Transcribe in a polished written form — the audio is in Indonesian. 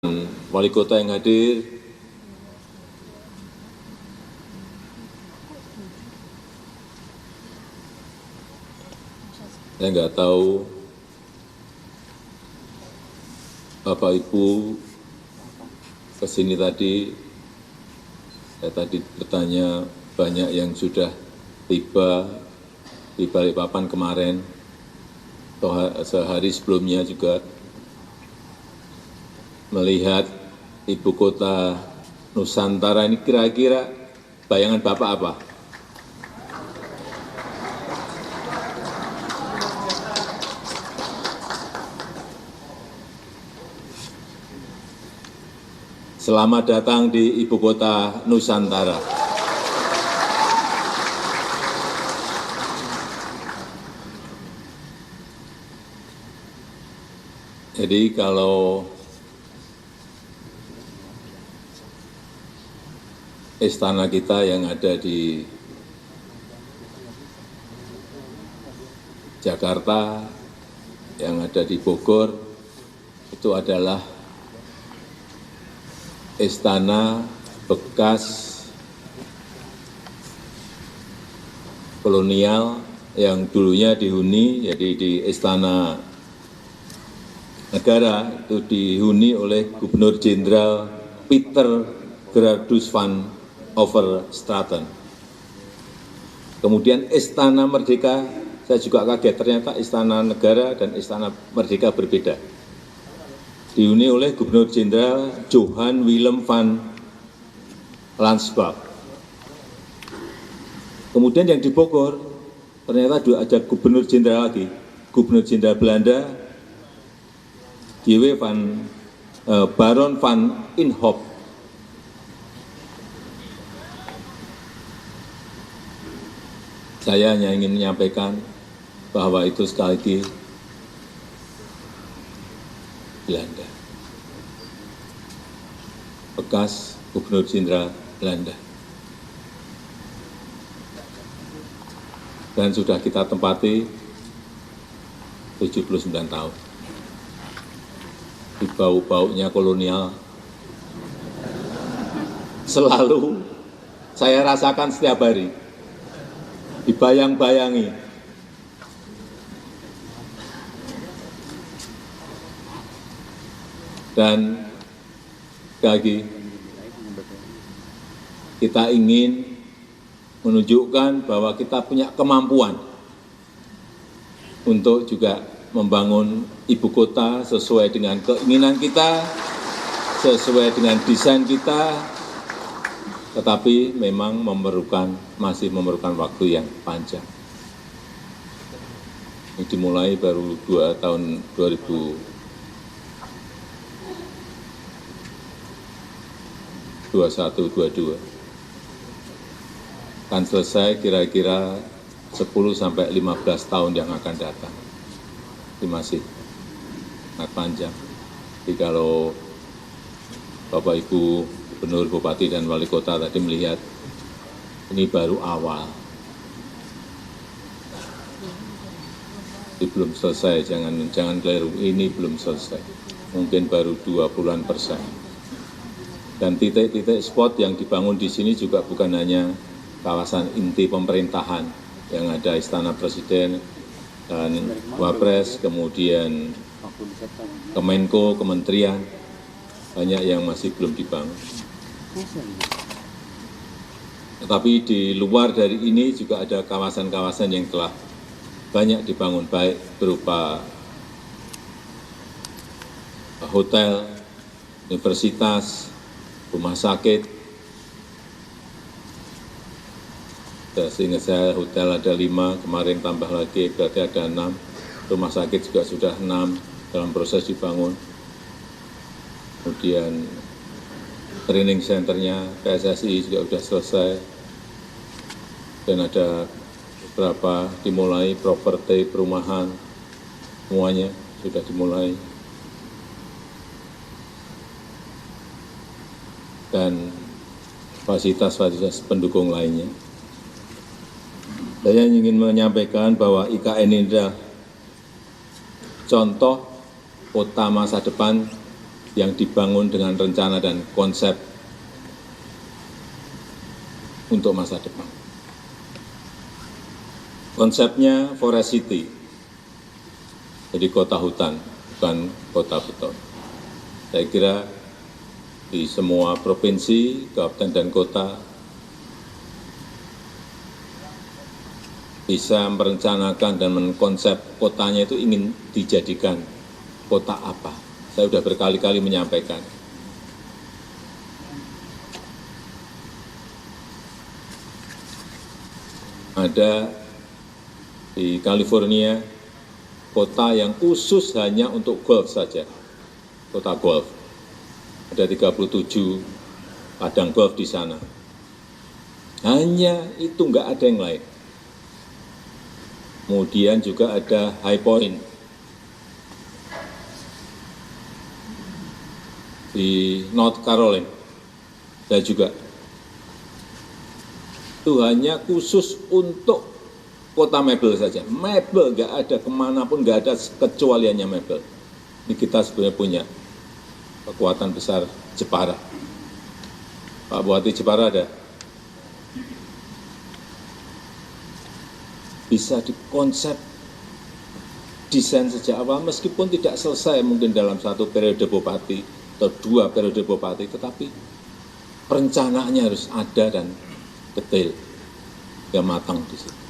Wali kota yang hadir, saya nggak tahu Bapak Ibu kesini tadi, saya tadi bertanya banyak yang sudah tiba di Balikpapan kemarin, atau sehari sebelumnya juga melihat ibu kota Nusantara ini kira-kira bayangan Bapak apa? Selamat datang di ibu kota Nusantara. Jadi kalau istana kita yang ada di Jakarta, yang ada di Bogor, itu adalah istana bekas kolonial yang dulunya dihuni, jadi di Istana Negara itu dihuni oleh Gubernur Jenderal Pieter Gerardus van Overstraten. Kemudian Istana Merdeka, saya juga kaget ternyata Istana Negara dan Istana Merdeka berbeda. Dihuni oleh Gubernur Jenderal Johan Willem van Lansbach. Kemudian yang di Bogor, ternyata ada Gubernur Jenderal lagi, Gubernur Jenderal Belanda, Baron van Inhofe. Saya hanya ingin menyampaikan bahwa itu sekali lagi Belanda, bekas Gubernur Jenderal Belanda, dan sudah kita tempati 79 tahun. Di bau-baunya kolonial selalu saya rasakan setiap hari, dibayang-bayangi. Dan lagi kita ingin menunjukkan bahwa kita punya kemampuan untuk juga membangun ibu kota sesuai dengan keinginan kita, sesuai dengan desain kita, tetapi memang masih memerlukan waktu yang panjang. Ini dimulai baru tahun 2021-22. Akan selesai kira-kira 10-15 tahun yang akan datang. Ini masih sangat panjang. Jadi kalau Bapak Ibu Gubernur, Bupati, dan Wali Kota tadi melihat ini baru awal. Ini belum selesai, jangan keliru, ini belum selesai. Mungkin baru 20-an%. Dan titik-titik spot yang dibangun di sini juga bukan hanya kawasan inti pemerintahan yang ada Istana Presiden dan Wapres, kemudian Kemenko, Kementerian, banyak yang masih belum dibangun. Tetapi di luar dari ini juga ada kawasan-kawasan yang telah banyak dibangun, baik berupa hotel, universitas, rumah sakit. Seingat saya hotel ada 5, kemarin tambah lagi berarti ada 6, rumah sakit juga sudah 6 dalam proses dibangun. Kemudian training centernya PSSI juga sudah selesai, dan ada beberapa dimulai, properti perumahan, semuanya sudah dimulai. Dan fasilitas-fasilitas pendukung lainnya. Saya ingin menyampaikan bahwa IKN ini adalah contoh kota masa depan yang dibangun dengan rencana dan konsep untuk masa depan. Konsepnya Forest City, jadi kota hutan, bukan kota beton. Saya kira di semua provinsi, kabupaten, dan kota bisa merencanakan dan mengkonsep kotanya itu ingin dijadikan kota apa. Saya sudah berkali-kali menyampaikan. Ada di California kota yang khusus hanya untuk golf saja, kota golf. Ada 37 padang golf di sana. Hanya itu, nggak ada yang lain. Kemudian juga ada High Point di North Carolina. Saya juga. Itu hanya khusus untuk kota mebel saja. Mebel, nggak ada kemanapun, nggak ada kecualiannya mebel. Ini kita sebenarnya punya kekuatan besar Jepara. Pak Bupati Jepara ada. Bisa dikonsep, desain sejak awal, meskipun tidak selesai mungkin dalam satu periode bupati atau 2 periode bupati, tetapi perencanaannya harus ada dan detail, ya matang di situ.